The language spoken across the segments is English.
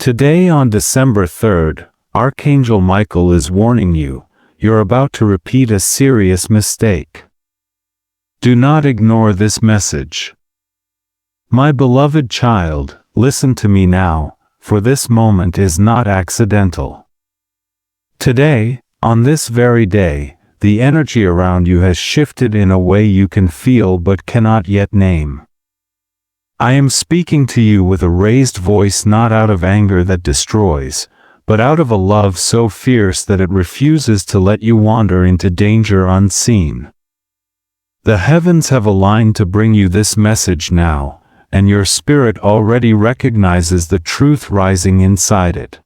Today on December 3rd, Archangel Michael is warning you, you're about to repeat a serious mistake. Do not ignore this message. My beloved child, listen to me now, for this moment is not accidental. Today, on this very day, the energy around you has shifted in a way you can feel but cannot yet name. I am speaking to you with a raised voice, not out of anger that destroys, but out of a love so fierce that it refuses to let you wander into danger unseen. The heavens have aligned to bring you this message now, and your spirit already recognizes the truth rising inside it.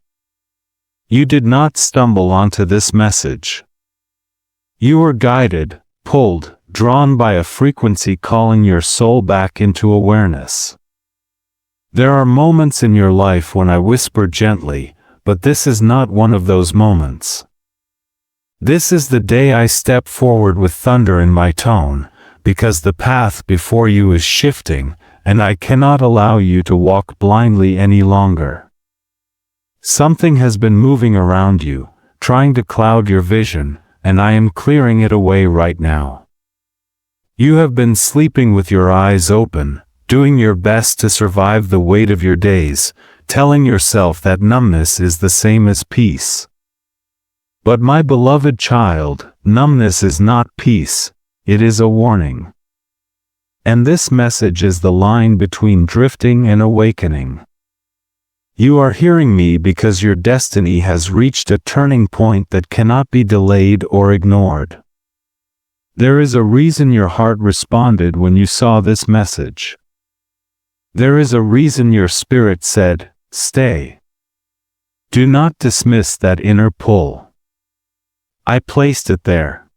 You did not stumble onto this message. You were guided, pulled, drawn by a frequency calling your soul back into awareness. There are moments in your life when I whisper gently, but this is not one of those moments. This is the day I step forward with thunder in my tone, because the path before you is shifting, and I cannot allow you to walk blindly any longer. Something has been moving around you, trying to cloud your vision, and I am clearing it away right now. You have been sleeping with your eyes open, doing your best to survive the weight of your days, telling yourself that numbness is the same as peace. But my beloved child, numbness is not peace, it is a warning. And this message is the line between drifting and awakening. You are hearing me because your destiny has reached a turning point that cannot be delayed or ignored. There is a reason your heart responded when you saw this message. There is a reason your spirit said, "Stay." Do not dismiss that inner pull. I placed it there.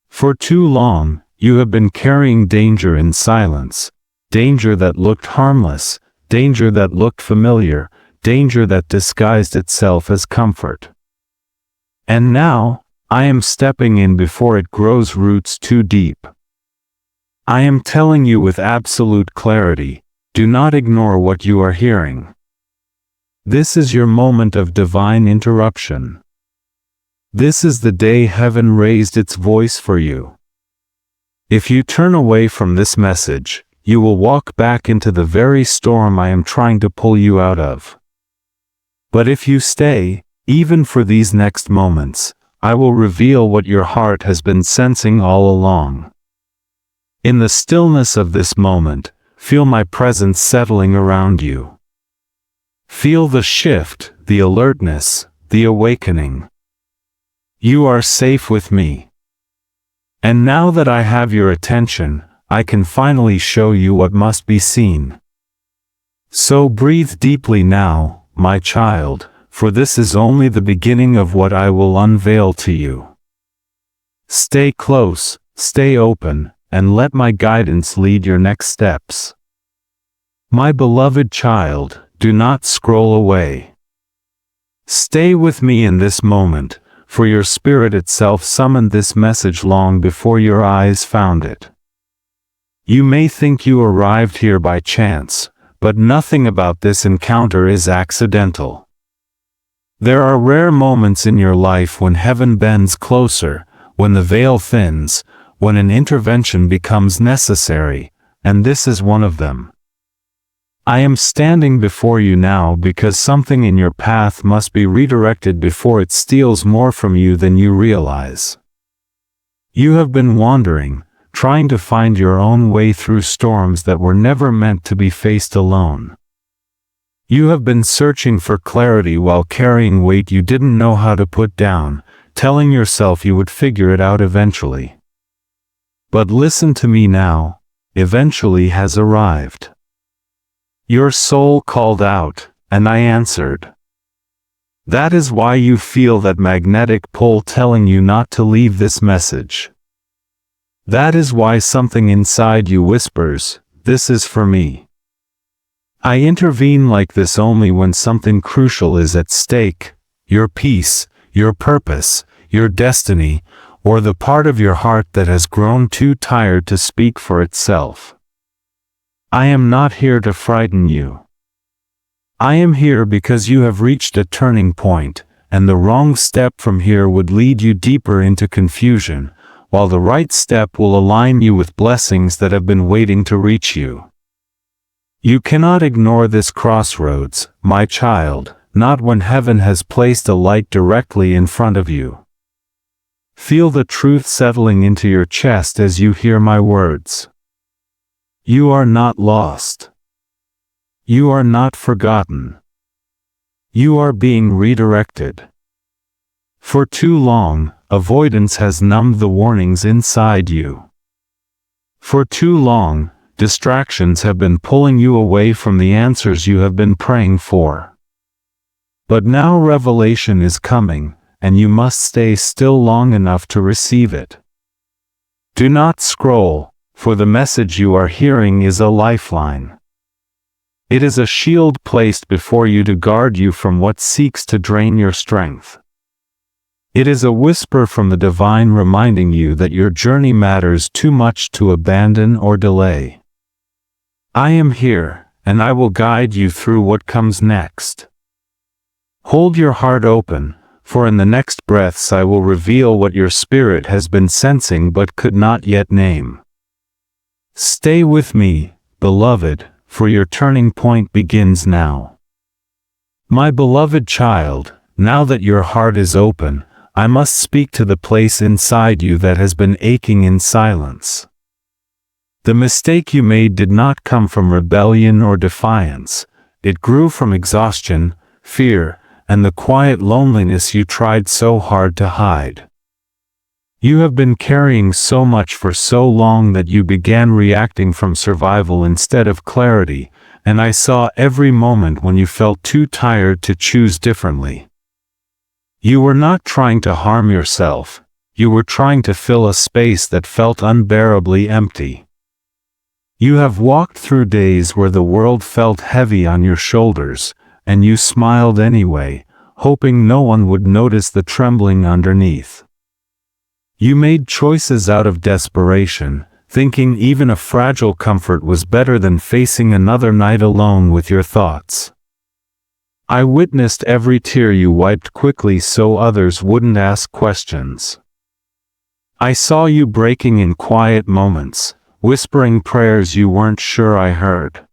For too long, you have been carrying danger in silence, danger that looked harmless, danger that looked familiar, danger that disguised itself as comfort. And now, I am stepping in before it grows roots too deep. I am telling you with absolute clarity, do not ignore what you are hearing. This is your moment of divine interruption. This is the day heaven raised its voice for you. If you turn away from this message, you will walk back into the very storm I am trying to pull you out of. But if you stay, even for these next moments, I will reveal what your heart has been sensing all along. In the stillness of this moment, feel my presence settling around you. Feel the shift, the alertness, the awakening. You are safe with me. And now that I have your attention, I can finally show you what must be seen. So breathe deeply now, my child, for this is only the beginning of what I will unveil to you. Stay close, stay open, and let my guidance lead your next steps. My beloved child, do not scroll away. Stay with me in this moment, for your spirit itself summoned this message long before your eyes found it. You may think you arrived here by chance, but nothing about this encounter is accidental. There are rare moments in your life when heaven bends closer, when the veil thins, when an intervention becomes necessary, and this is one of them. I am standing before you now because something in your path must be redirected before it steals more from you than you realize. You have been wandering, trying to find your own way through storms that were never meant to be faced alone. You have been searching for clarity while carrying weight you didn't know how to put down, telling yourself you would figure it out eventually. But listen to me now, eventually has arrived. Your soul called out, and I answered. That is why you feel that magnetic pull telling you not to leave this message. That is why something inside you whispers, "This is for me." I intervene like this only when something crucial is at stake, your peace, your purpose, your destiny, or the part of your heart that has grown too tired to speak for itself. I am not here to frighten you. I am here because you have reached a turning point, and the wrong step from here would lead you deeper into confusion, while the right step will align you with blessings that have been waiting to reach you. You cannot ignore this crossroads, my child, not when heaven has placed a light directly in front of you. Feel the truth settling into your chest as you hear my words. You are not lost. You are not forgotten. You are being redirected. For too long, avoidance has numbed the warnings inside you. For too long, distractions have been pulling you away from the answers you have been praying for. But now revelation is coming, and you must stay still long enough to receive it. Do not scroll, for the message you are hearing is a lifeline. It is a shield placed before you to guard you from what seeks to drain your strength. It is a whisper from the divine reminding you that your journey matters too much to abandon or delay. I am here, and I will guide you through what comes next. Hold your heart open, for in the next breaths I will reveal what your spirit has been sensing but could not yet name. Stay with me, beloved, for your turning point begins now. My beloved child, now that your heart is open, I must speak to the place inside you that has been aching in silence. The mistake you made did not come from rebellion or defiance. It grew from exhaustion, fear, and the quiet loneliness you tried so hard to hide. You have been carrying so much for so long that you began reacting from survival instead of clarity, and I saw every moment when you felt too tired to choose differently. You were not trying to harm yourself, you were trying to fill a space that felt unbearably empty. You have walked through days where the world felt heavy on your shoulders, and you smiled anyway, hoping no one would notice the trembling underneath. You made choices out of desperation, thinking even a fragile comfort was better than facing another night alone with your thoughts. I witnessed every tear you wiped quickly so others wouldn't ask questions. I saw you breaking in quiet moments, whispering prayers you weren't sure I heard.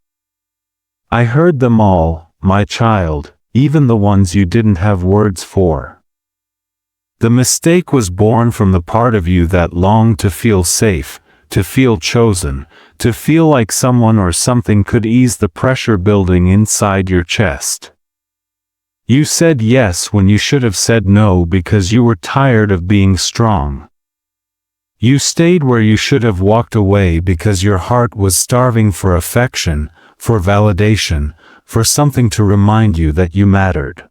I heard them all, my child, even the ones you didn't have words for. The mistake was born from the part of you that longed to feel safe, to feel chosen, to feel like someone or something could ease the pressure building inside your chest. You said yes when you should have said no because you were tired of being strong. You stayed where you should have walked away because your heart was starving for affection, for validation, for something to remind you that you mattered.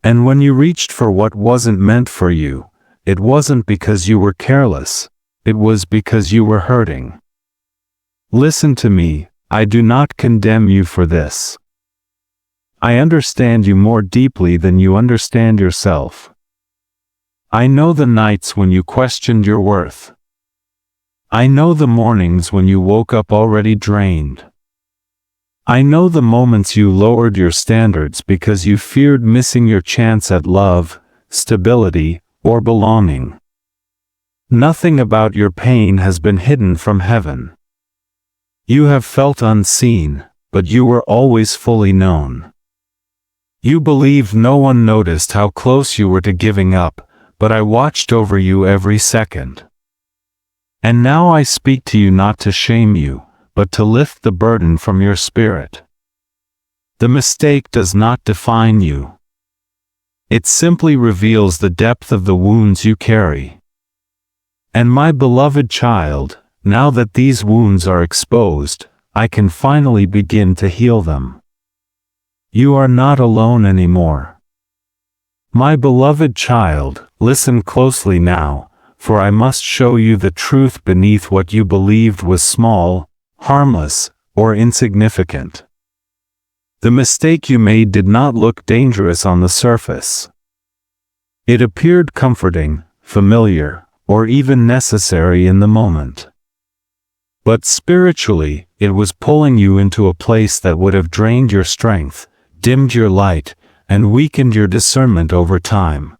And when you reached for what wasn't meant for you, it wasn't because you were careless, it was because you were hurting. Listen to me, I do not condemn you for this. I understand you more deeply than you understand yourself. I know the nights when you questioned your worth. I know the mornings when you woke up already drained. I know the moments you lowered your standards because you feared missing your chance at love, stability, or belonging. Nothing about your pain has been hidden from heaven. You have felt unseen, but you were always fully known. You believed no one noticed how close you were to giving up, but I watched over you every second. And now I speak to you not to shame you, but to lift the burden from your spirit. The mistake does not define you. It simply reveals the depth of the wounds you carry. And my beloved child, now that these wounds are exposed, I can finally begin to heal them. You are not alone anymore. My beloved child, listen closely now, for I must show you the truth beneath what you believed was small, harmless, or insignificant. The mistake you made did not look dangerous on the surface. It appeared comforting, familiar, or even necessary in the moment. But spiritually, it was pulling you into a place that would have drained your strength, dimmed your light, and weakened your discernment over time.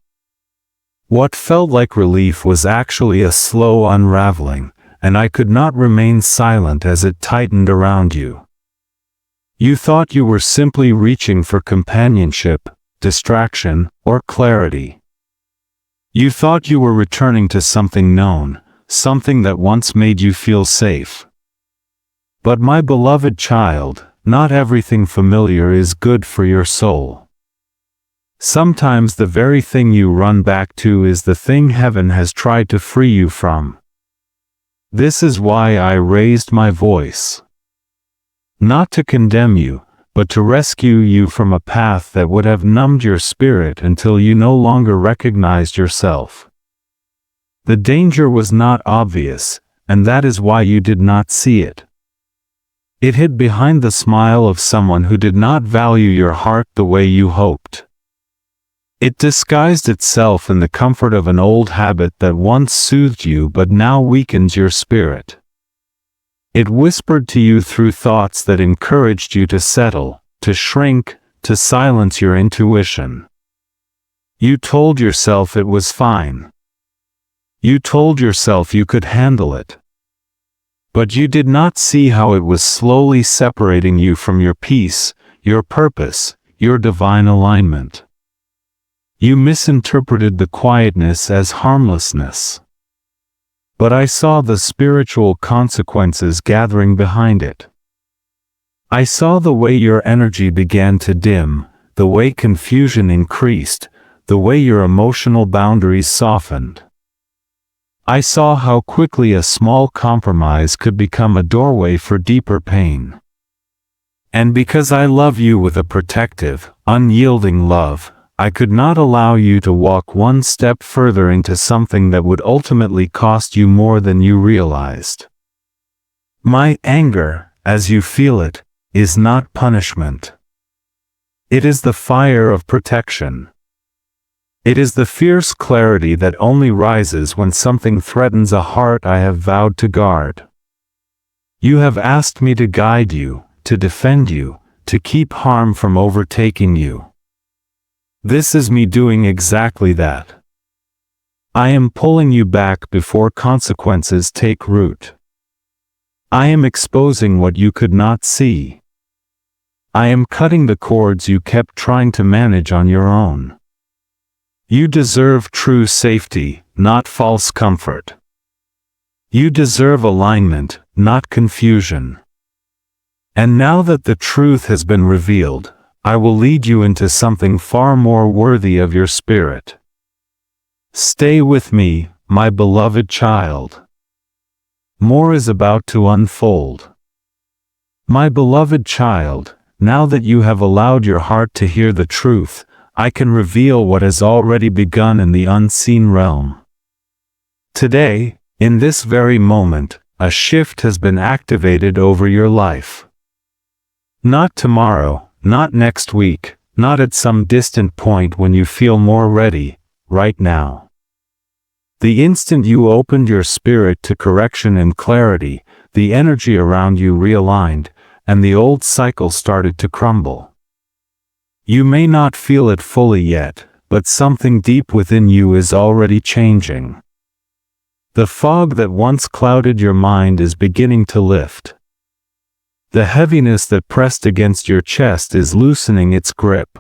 What felt like relief was actually a slow unraveling, and I could not remain silent as it tightened around you. You thought you were simply reaching for companionship, distraction, or clarity. You thought you were returning to something known, something that once made you feel safe. But my beloved child, not everything familiar is good for your soul. Sometimes the very thing you run back to is the thing heaven has tried to free you from. This is why I raised my voice. Not to condemn you, but to rescue you from a path that would have numbed your spirit until you no longer recognized yourself. The danger was not obvious, and that is why you did not see it. It hid behind the smile of someone who did not value your heart the way you hoped. It disguised itself in the comfort of an old habit that once soothed you but now weakens your spirit. It whispered to you through thoughts that encouraged you to settle, to shrink, to silence your intuition. You told yourself it was fine. You told yourself you could handle it. But you did not see how it was slowly separating you from your peace, your purpose, your divine alignment. You misinterpreted the quietness as harmlessness. But I saw the spiritual consequences gathering behind it. I saw the way your energy began to dim, the way confusion increased, the way your emotional boundaries softened. I saw how quickly a small compromise could become a doorway for deeper pain. And because I love you with a protective, unyielding love, I could not allow you to walk one step further into something that would ultimately cost you more than you realized. My anger, as you feel it, is not punishment. It is the fire of protection. It is the fierce clarity that only rises when something threatens a heart I have vowed to guard. You have asked me to guide you, to defend you, to keep harm from overtaking you. This is me doing exactly that. I am pulling you back before consequences take root. I am exposing what you could not see. I am cutting the cords you kept trying to manage on your own. You deserve true safety, not false comfort. You deserve alignment, not confusion. And now that the truth has been revealed, I will lead you into something far more worthy of your spirit. Stay with me, my beloved child. More is about to unfold. My beloved child, now that you have allowed your heart to hear the truth, I can reveal what has already begun in the unseen realm. Today, in this very moment, a shift has been activated over your life. Not tomorrow, not next week, not at some distant point when you feel more ready, right now. The instant you opened your spirit to correction and clarity, the energy around you realigned, and the old cycle started to crumble. You may not feel it fully yet, but something deep within you is already changing. The fog that once clouded your mind is beginning to lift. The heaviness that pressed against your chest is loosening its grip.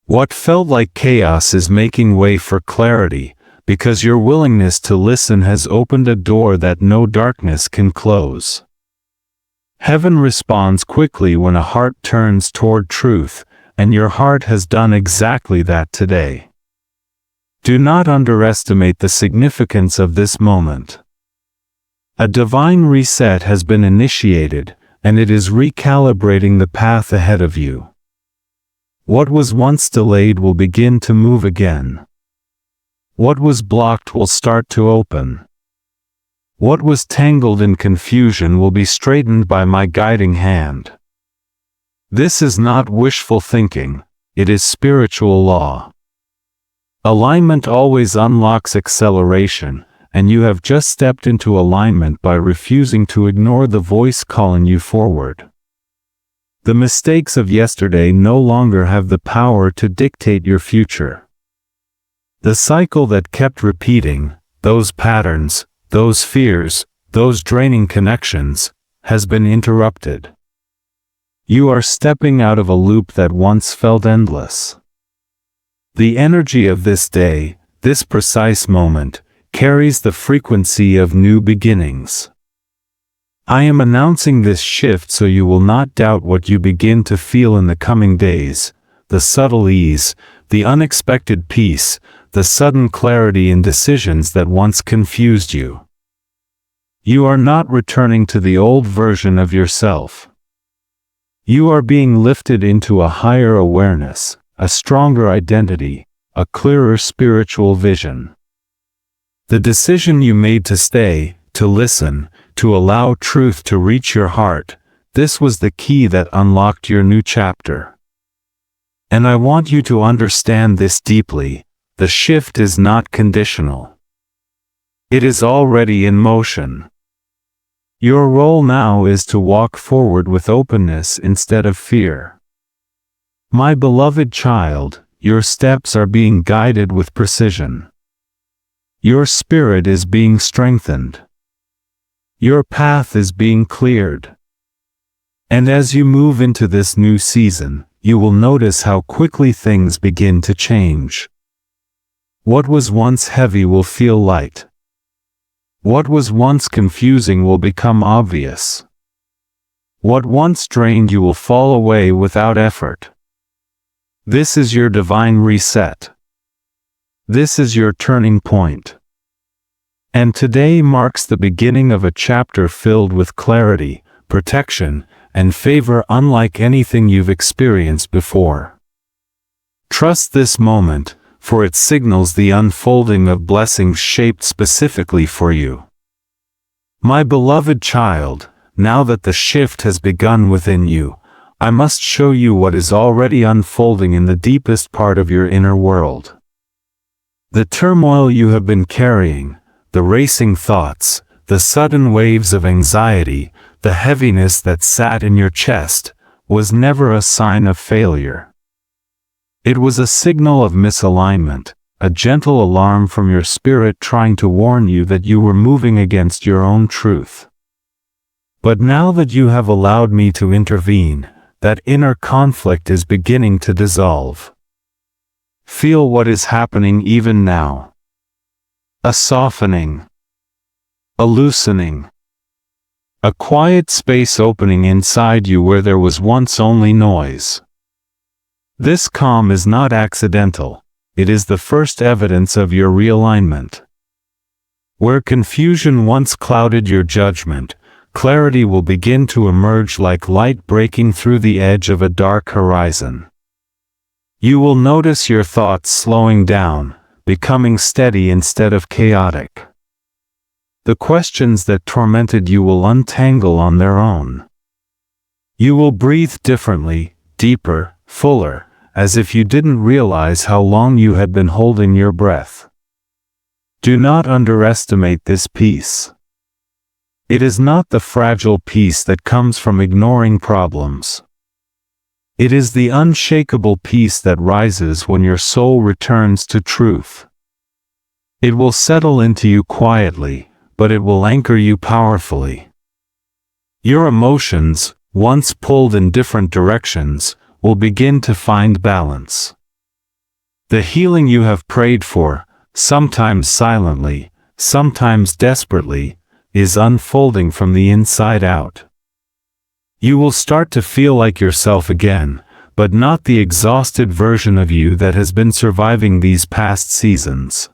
What felt like chaos is making way for clarity, because your willingness to listen has opened a door that no darkness can close. Heaven responds quickly when a heart turns toward truth, and your heart has done exactly that today. Do not underestimate the significance of this moment. A divine reset has been initiated, and it is recalibrating the path ahead of you. What was once delayed will begin to move again. What was blocked will start to open. What was tangled in confusion will be straightened by my guiding hand. This is not wishful thinking, it is spiritual law. Alignment always unlocks acceleration, and you have just stepped into alignment by refusing to ignore the voice calling you forward. The mistakes of yesterday no longer have the power to dictate your future. The cycle that kept repeating, those patterns, those fears, those draining connections, has been interrupted. You are stepping out of a loop that once felt endless. The energy of this day, this precise moment, carries the frequency of new beginnings. I am announcing this shift so you will not doubt what you begin to feel in the coming days, the subtle ease, the unexpected peace, the sudden clarity in decisions that once confused you. You are not returning to the old version of yourself. You are being lifted into a higher awareness, a stronger identity, a clearer spiritual vision. The decision you made to stay, to listen, to allow truth to reach your heart, this was the key that unlocked your new chapter. And I want you to understand this deeply: the shift is not conditional. It is already in motion. Your role now is to walk forward with openness instead of fear. My beloved child, your steps are being guided with precision. Your spirit is being strengthened. Your path is being cleared. And as you move into this new season, you will notice how quickly things begin to change. What was once heavy will feel light. What was once confusing will become obvious. What once drained you will fall away without effort. This is your divine reset. This is your turning point. And today marks the beginning of a chapter filled with clarity, protection, and favor unlike anything you've experienced before. Trust this moment, for it signals the unfolding of blessings shaped specifically for you. My beloved child, now that the shift has begun within you, I must show you what is already unfolding in the deepest part of your inner world. The turmoil you have been carrying, the racing thoughts, the sudden waves of anxiety, the heaviness that sat in your chest, was never a sign of failure. It was a signal of misalignment, a gentle alarm from your spirit trying to warn you that you were moving against your own truth. But now that you have allowed me to intervene, that inner conflict is beginning to dissolve. Feel what is happening even now. A softening. A loosening. A quiet space opening inside you where there was once only noise. This calm is not accidental, it is the first evidence of your realignment. Where confusion once clouded your judgment, clarity will begin to emerge like light breaking through the edge of a dark horizon. You will notice your thoughts slowing down, becoming steady instead of chaotic. The questions that tormented you will untangle on their own. You will breathe differently, deeper, fuller, as if you didn't realize how long you had been holding your breath. Do not underestimate this peace. It is not the fragile peace that comes from ignoring problems. It is the unshakable peace that rises when your soul returns to truth. It will settle into you quietly, but it will anchor you powerfully. Your emotions, once pulled in different directions, will begin to find balance. The healing you have prayed for, sometimes silently, sometimes desperately, is unfolding from the inside out. You will start to feel like yourself again, but not the exhausted version of you that has been surviving these past seasons.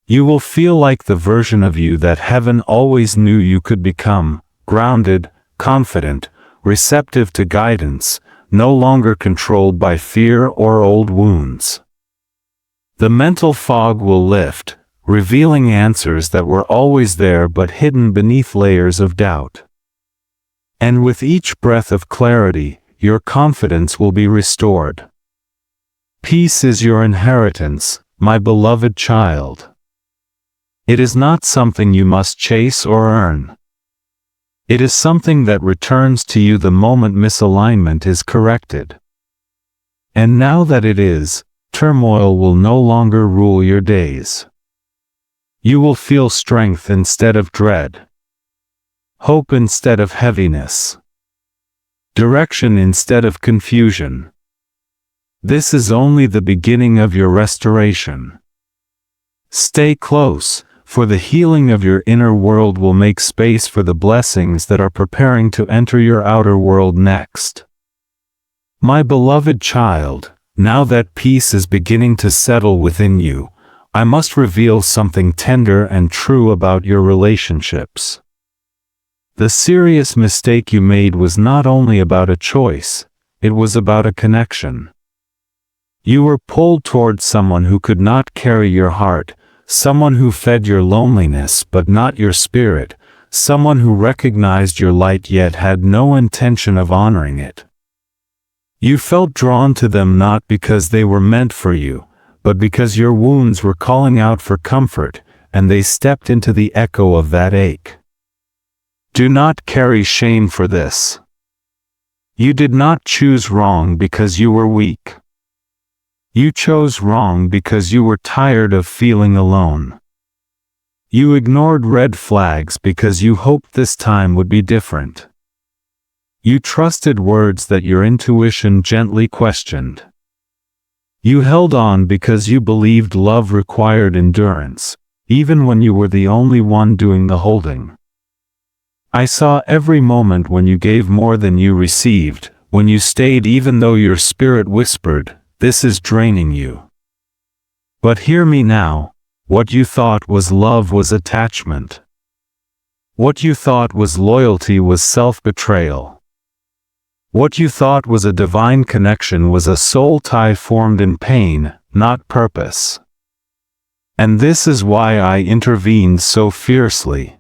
You will feel like the version of you that heaven always knew you could become, grounded, confident, receptive to guidance, no longer controlled by fear or old wounds. The mental fog will lift, revealing answers that were always there but hidden beneath layers of doubt. And with each breath of clarity, your confidence will be restored. Peace is your inheritance, my beloved child. It is not something you must chase or earn. It is something that returns to you the moment misalignment is corrected. And now that it is, turmoil will no longer rule your days. You will feel strength instead of dread, hope instead of heaviness, direction instead of confusion. This is only the beginning of your restoration. Stay close, for the healing of your inner world will make space for the blessings that are preparing to enter your outer world next. My beloved child, now that peace is beginning to settle within you, I must reveal something tender and true about your relationships. The serious mistake you made was not only about a choice, it was about a connection. You were pulled toward someone who could not carry your heart, someone who fed your loneliness but not your spirit, someone who recognized your light yet had no intention of honoring it. You felt drawn to them not because they were meant for you, but because your wounds were calling out for comfort, and they stepped into the echo of that ache. Do not carry shame for this. You did not choose wrong because you were weak. You chose wrong because you were tired of feeling alone. You ignored red flags because you hoped this time would be different. You trusted words that your intuition gently questioned. You held on because you believed love required endurance, even when you were the only one doing the holding. I saw every moment when you gave more than you received, when you stayed even though your spirit whispered, "This is draining you." But hear me now, what you thought was love was attachment. What you thought was loyalty was self-betrayal. What you thought was a divine connection was a soul tie formed in pain, not purpose. And this is why I intervened so fiercely.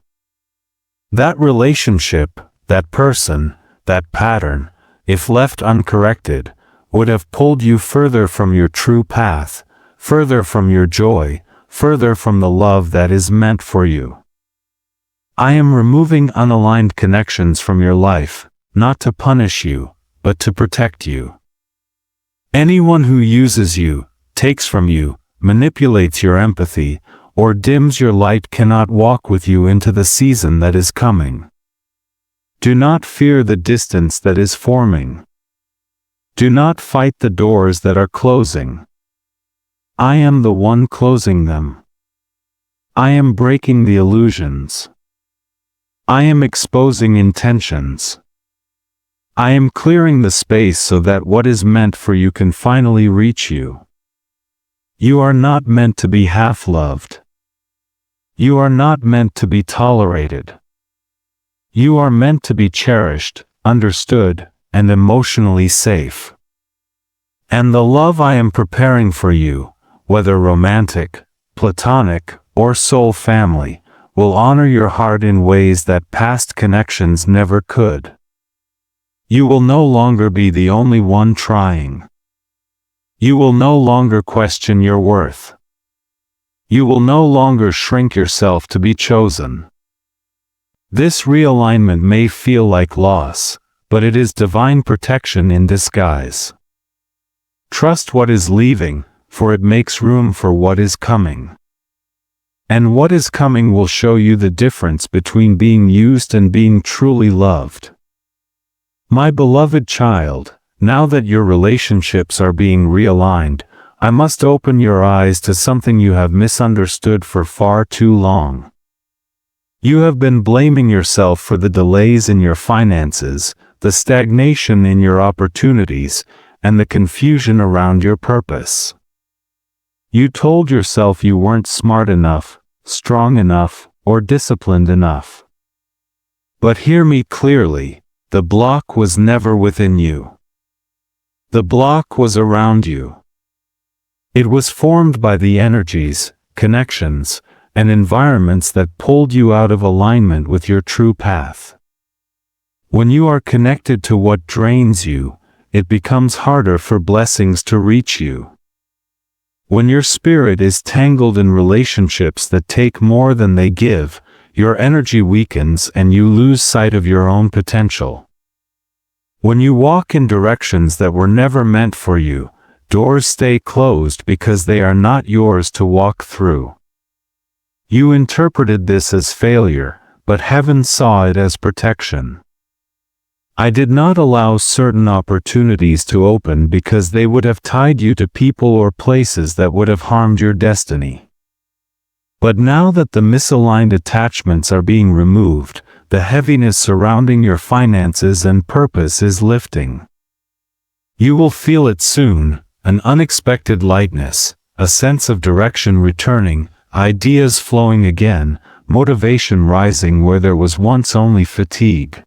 That relationship, that person, that pattern, if left uncorrected, would have pulled you further from your true path, further from your joy, further from the love that is meant for you. I am removing unaligned connections from your life, not to punish you, but to protect you. Anyone who uses you, takes from you, manipulates your empathy, or dims your light cannot walk with you into the season that is coming. Do not fear the distance that is forming. Do not fight the doors that are closing. I am the one closing them. I am breaking the illusions. I am exposing intentions. I am clearing the space so that what is meant for you can finally reach you. You are not meant to be half-loved. You are not meant to be tolerated. You are meant to be cherished, understood, and emotionally safe. And the love I am preparing for you, whether romantic, platonic, or soul family, will honor your heart in ways that past connections never could. You will no longer be the only one trying. You will no longer question your worth. You will no longer shrink yourself to be chosen. This realignment may feel like loss, but it is divine protection in disguise. Trust what is leaving, for it makes room for what is coming. And what is coming will show you the difference between being used and being truly loved. My beloved child, now that your relationships are being realigned, I must open your eyes to something you have misunderstood for far too long. You have been blaming yourself for the delays in your finances, the stagnation in your opportunities, and the confusion around your purpose. You told yourself you weren't smart enough, strong enough, or disciplined enough. But hear me clearly, the block was never within you. The block was around you. It was formed by the energies, connections, and environments that pulled you out of alignment with your true path. When you are connected to what drains you, it becomes harder for blessings to reach you. When your spirit is tangled in relationships that take more than they give, your energy weakens and you lose sight of your own potential. When you walk in directions that were never meant for you, doors stay closed because they are not yours to walk through. You interpreted this as failure, but heaven saw it as protection. I did not allow certain opportunities to open because they would have tied you to people or places that would have harmed your destiny. But now that the misaligned attachments are being removed, the heaviness surrounding your finances and purpose is lifting. You will feel it soon, an unexpected lightness, a sense of direction returning, ideas flowing again, motivation rising where there was once only fatigue.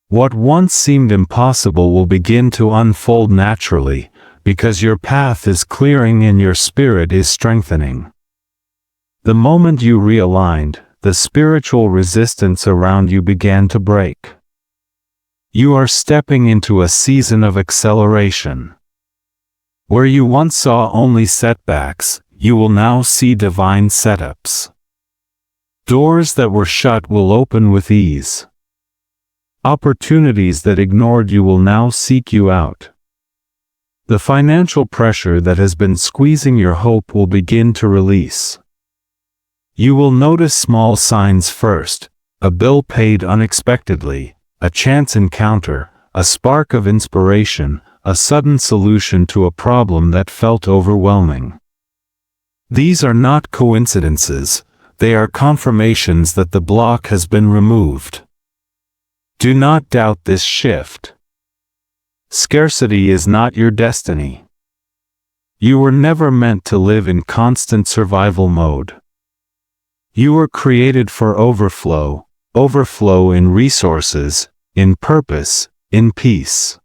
What once seemed impossible will begin to unfold naturally, because your path is clearing and your spirit is strengthening. The moment you realigned, the spiritual resistance around you began to break. You are stepping into a season of acceleration. Where you once saw only setbacks, you will now see divine setups. Doors that were shut will open with ease. Opportunities that ignored you will now seek you out. The financial pressure that has been squeezing your hope will begin to release. You will notice small signs first: a bill paid unexpectedly, a chance encounter, a spark of inspiration, a sudden solution to a problem that felt overwhelming. These are not coincidences, they are confirmations that the block has been removed. Do not doubt this shift. Scarcity is not your destiny. You were never meant to live in constant survival mode. You were created for overflow, overflow in resources, in purpose, in peace.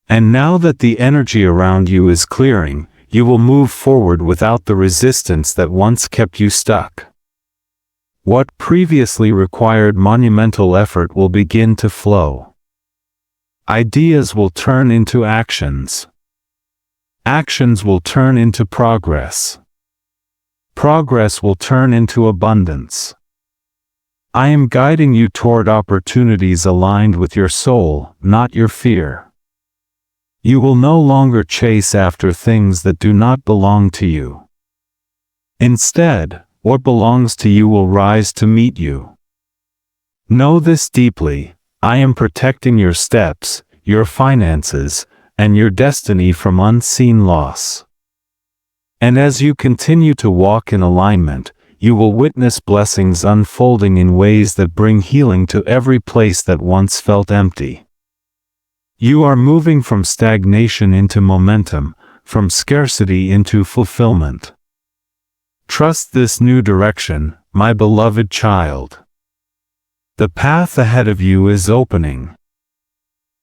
And now that the energy around you is clearing, you will move forward without the resistance that once kept you stuck. What previously required monumental effort will begin to flow. Ideas will turn into actions. Actions will turn into progress. Progress will turn into abundance. I am guiding you toward opportunities aligned with your soul, not your fear. You will no longer chase after things that do not belong to you. Instead, what belongs to you will rise to meet you. Know this deeply: I am protecting your steps, your finances, and your destiny from unseen loss. And as you continue to walk in alignment, you will witness blessings unfolding in ways that bring healing to every place that once felt empty. You are moving from stagnation into momentum, from scarcity into fulfillment. Trust this new direction, my beloved child. The path ahead of you is opening.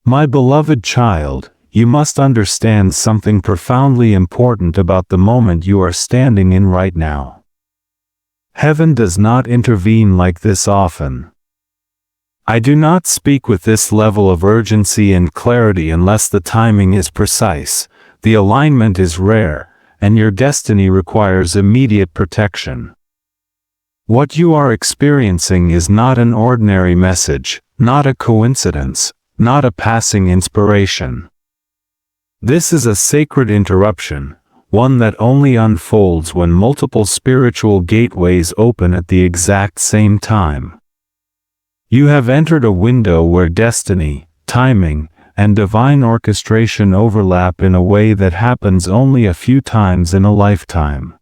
My beloved child, you must understand something profoundly important about the moment you are standing in right now. Heaven does not intervene like this often. I do not speak with this level of urgency and clarity unless the timing is precise, the alignment is rare, and your destiny requires immediate protection. What you are experiencing is not an ordinary message, not a coincidence, not a passing inspiration. This is a sacred interruption, one that only unfolds when multiple spiritual gateways open at the exact same time. You have entered a window where destiny, timing, and divine orchestration overlap in a way that happens only a few times in a lifetime.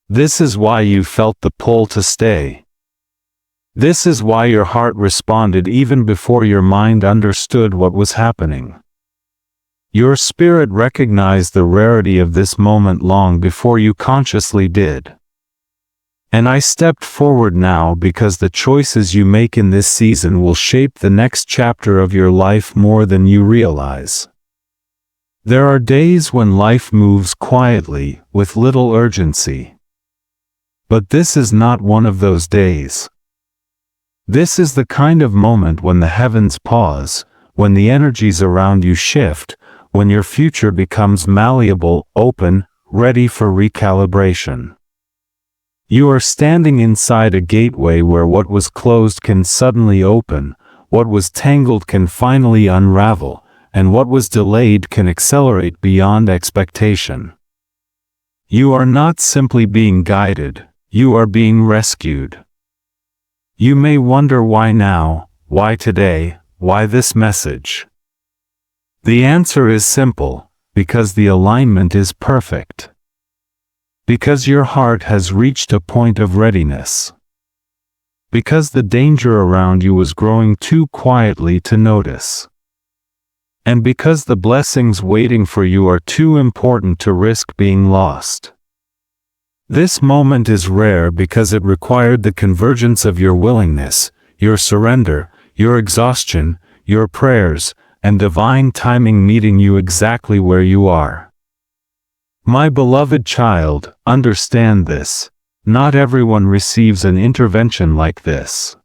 This is why you felt the pull to stay. This is why your heart responded even before your mind understood what was happening. Your spirit recognized the rarity of this moment long before you consciously did. And I stepped forward now because the choices you make in this season will shape the next chapter of your life more than you realize. There are days when life moves quietly, with little urgency. But this is not one of those days. This is the kind of moment when the heavens pause, when the energies around you shift, when your future becomes malleable, open, ready for recalibration. You are standing inside a gateway where what was closed can suddenly open, what was tangled can finally unravel, and what was delayed can accelerate beyond expectation. You are not simply being guided, you are being rescued. You may wonder why now, why today, why this message? The answer is simple, because the alignment is perfect. Because your heart has reached a point of readiness. Because the danger around you was growing too quietly to notice. And because the blessings waiting for you are too important to risk being lost. This moment is rare because it required the convergence of your willingness, your surrender, your exhaustion, your prayers, and divine timing meeting you exactly where you are. My beloved child, understand this. Not everyone receives an intervention like this.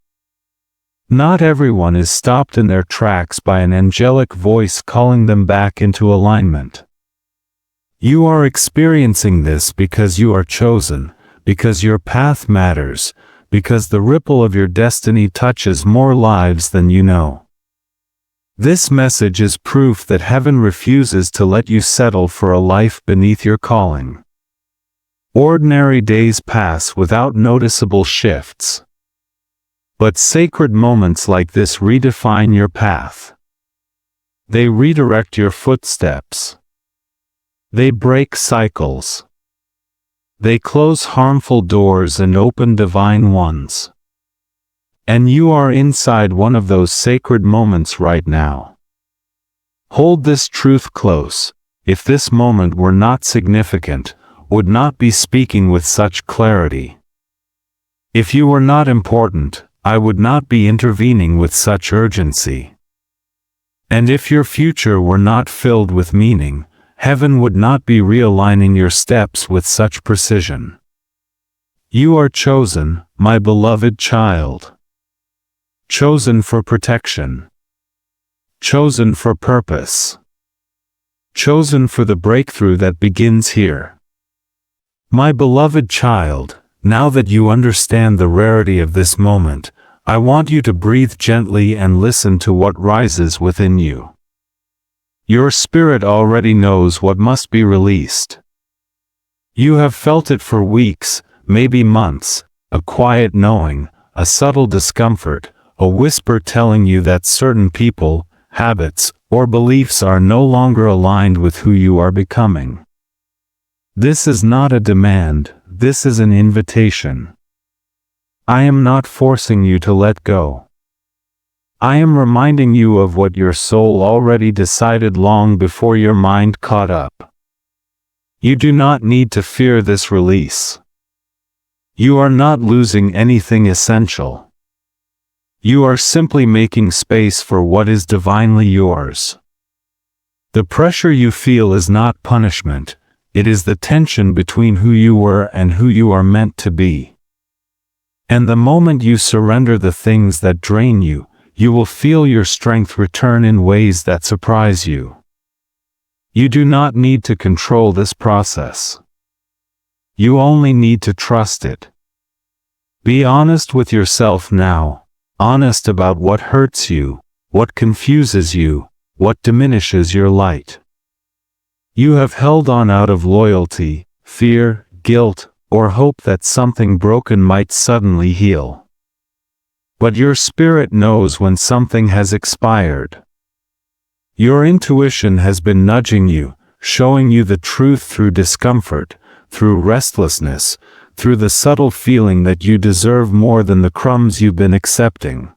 Not everyone is stopped in their tracks by an angelic voice calling them back into alignment. You are experiencing this because you are chosen, because your path matters, because the ripple of your destiny touches more lives than you know. This message is proof that heaven refuses to let you settle for a life beneath your calling. Ordinary days pass without noticeable shifts. But sacred moments like this redefine your path. They redirect your footsteps. They break cycles. They close harmful doors and open divine ones. And you are inside one of those sacred moments right now. Hold this truth close. If this moment were not significant, would not be speaking with such clarity. If you were not important, I would not be intervening with such urgency. And if your future were not filled with meaning, heaven would not be realigning your steps with such precision. You are chosen, my beloved child. Chosen for protection. Chosen for purpose. Chosen for the breakthrough that begins here. My beloved child, now that you understand the rarity of this moment, I want you to breathe gently and listen to what rises within you. Your spirit already knows what must be released. You have felt it for weeks, maybe months, a quiet knowing, a subtle discomfort, a whisper telling you that certain people, habits, or beliefs are no longer aligned with who you are becoming. This is not a demand, this is an invitation. I am not forcing you to let go. I am reminding you of what your soul already decided long before your mind caught up. You do not need to fear this release. You are not losing anything essential. You are simply making space for what is divinely yours. The pressure you feel is not punishment, it is the tension between who you were and who you are meant to be. And the moment you surrender the things that drain you, you will feel your strength return in ways that surprise you. You do not need to control this process. You only need to trust it. Be honest with yourself now. Honest about what hurts you, what confuses you, what diminishes your light. You have held on out of loyalty, fear, guilt, or hope that something broken might suddenly heal. But your spirit knows when something has expired. Your intuition has been nudging you, showing you the truth through discomfort, through restlessness, through the subtle feeling that you deserve more than the crumbs you've been accepting.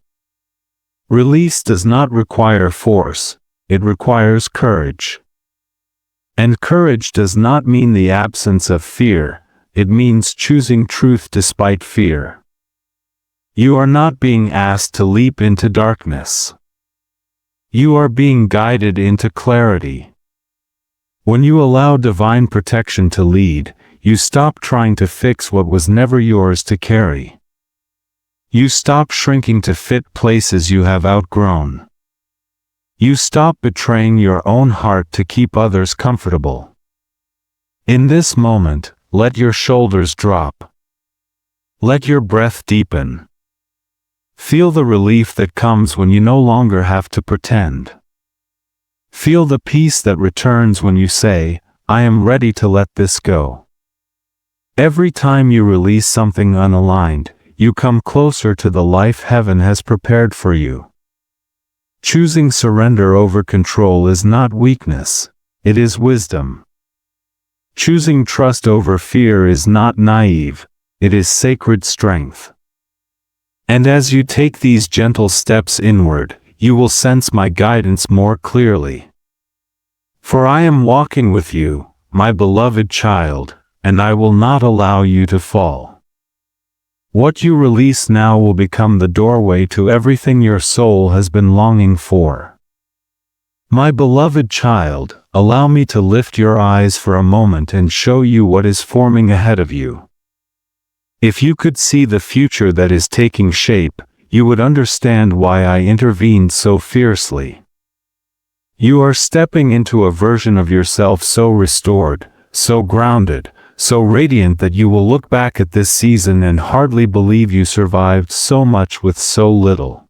Release does not require force, it requires courage. And courage does not mean the absence of fear, it means choosing truth despite fear. You are not being asked to leap into darkness. You are being guided into clarity. When you allow divine protection to lead, you stop trying to fix what was never yours to carry. You stop shrinking to fit places you have outgrown. You stop betraying your own heart to keep others comfortable. In this moment, let your shoulders drop. Let your breath deepen. Feel the relief that comes when you no longer have to pretend. Feel the peace that returns when you say, I am ready to let this go. Every time you release something unaligned, you come closer to the life heaven has prepared for you. Choosing surrender over control is not weakness, it is wisdom. Choosing trust over fear is not naive, it is sacred strength. And as you take these gentle steps inward, you will sense my guidance more clearly. For I am walking with you, my beloved child, and I will not allow you to fall. What you release now will become the doorway to everything your soul has been longing for. My beloved child, allow me to lift your eyes for a moment and show you what is forming ahead of you. If you could see the future that is taking shape, you would understand why I intervened so fiercely. You are stepping into a version of yourself so restored, so grounded, so radiant that you will look back at this season and hardly believe you survived so much with so little.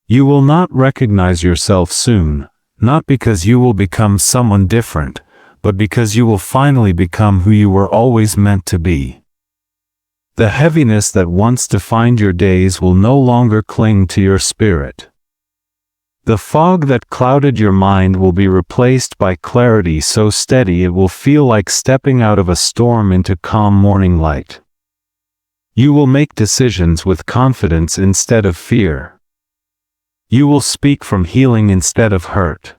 You will not recognize yourself soon, not because you will become someone different, but because you will finally become who you were always meant to be. The heaviness that once defined your days will no longer cling to your spirit. The fog that clouded your mind will be replaced by clarity so steady it will feel like stepping out of a storm into calm morning light. You will make decisions with confidence instead of fear. You will speak from healing instead of hurt.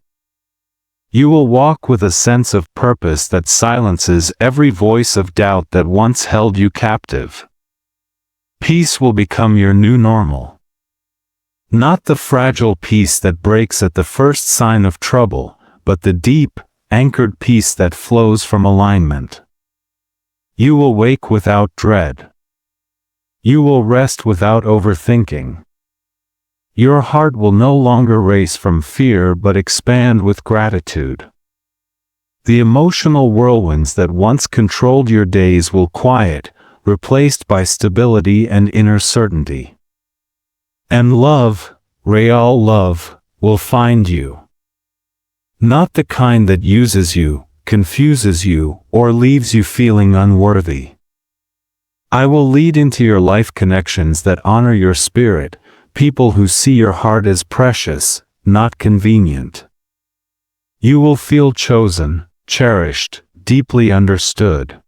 You will walk with a sense of purpose that silences every voice of doubt that once held you captive. Peace will become your new normal. Not the fragile peace that breaks at the first sign of trouble, but the deep, anchored peace that flows from alignment. You will wake without dread. You will rest without overthinking. Your heart will no longer race from fear but expand with gratitude. The emotional whirlwinds that once controlled your days will quiet, replaced by stability and inner certainty. And love, real love, will find you. Not the kind that uses you, confuses you, or leaves you feeling unworthy. I will lead into your life connections that honor your spirit, people who see your heart as precious, not convenient. You will feel chosen, cherished, deeply understood.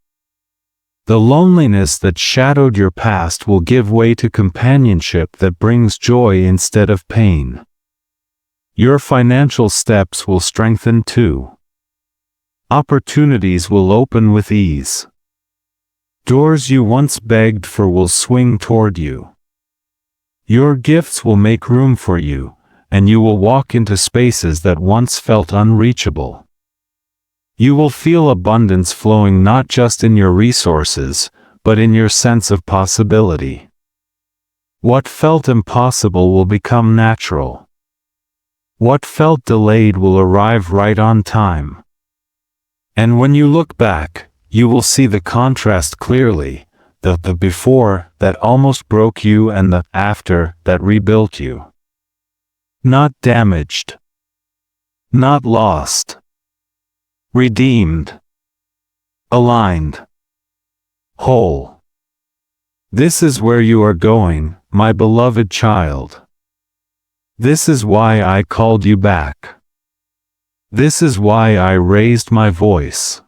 The loneliness that shadowed your past will give way to companionship that brings joy instead of pain. Your financial steps will strengthen too. Opportunities will open with ease. Doors you once begged for will swing toward you. Your gifts will make room for you, and you will walk into spaces that once felt unreachable. You will feel abundance flowing not just in your resources, but in your sense of possibility. What felt impossible will become natural. What felt delayed will arrive right on time. And when you look back, you will see the contrast clearly, the before that almost broke you and the after that rebuilt you. Not damaged. Not lost. Redeemed. Aligned. Whole. This is where you are going, my beloved child. This is why I called you back. This is why I raised my voice.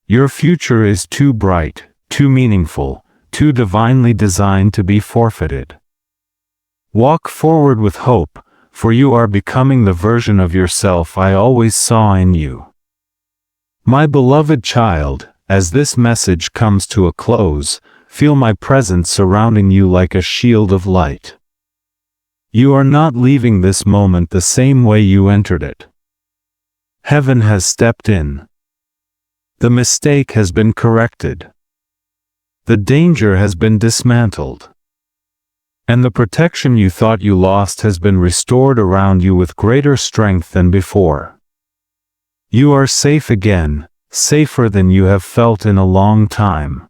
Your future is too bright, too meaningful, too divinely designed to be forfeited. Walk forward with hope, for you are becoming the version of yourself I always saw in you. My beloved child, as this message comes to a close, feel my presence surrounding you like a shield of light. You are not leaving this moment the same way you entered it. Heaven has stepped in. The mistake has been corrected. The danger has been dismantled. And the protection you thought you lost has been restored around you with greater strength than before. You are safe again, safer than you have felt in a long time.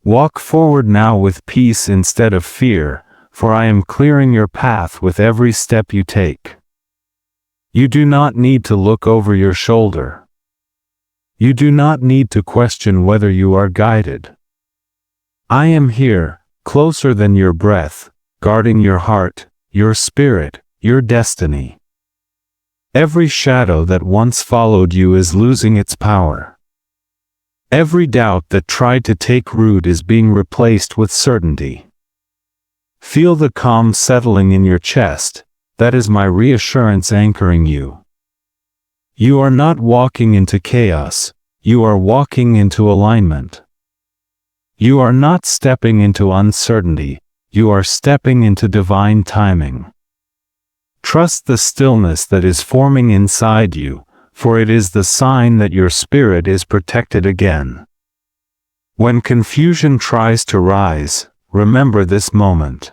Walk forward now with peace instead of fear, for I am clearing your path with every step you take. You do not need to look over your shoulder. You do not need to question whether you are guided. I am here, closer than your breath, guarding your heart, your spirit, your destiny. Every shadow that once followed you is losing its power. Every doubt that tried to take root is being replaced with certainty. Feel the calm settling in your chest. That is my reassurance anchoring you. You are not walking into chaos, you are walking into alignment. You are not stepping into uncertainty, you are stepping into divine timing. Trust the stillness that is forming inside you, for it is the sign that your spirit is protected again. When confusion tries to rise, remember this moment.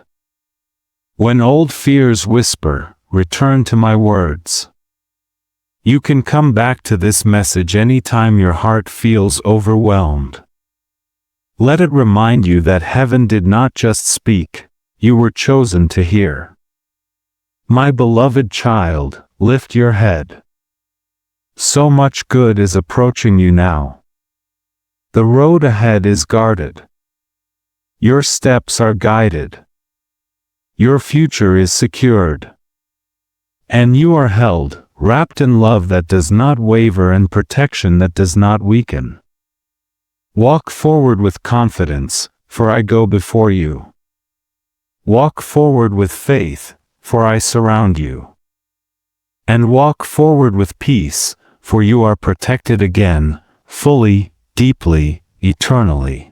When old fears whisper, return to my words. You can come back to this message anytime your heart feels overwhelmed. Let it remind you that heaven did not just speak, you were chosen to hear. My beloved child, lift your head. So much good is approaching you now. The road ahead is guarded. Your steps are guided. Your future is secured. And you are held, wrapped in love that does not waver and protection that does not weaken. Walk forward with confidence, for I go before you. Walk forward with faith, for I surround you. And walk forward with peace, for you are protected again, fully, deeply, eternally.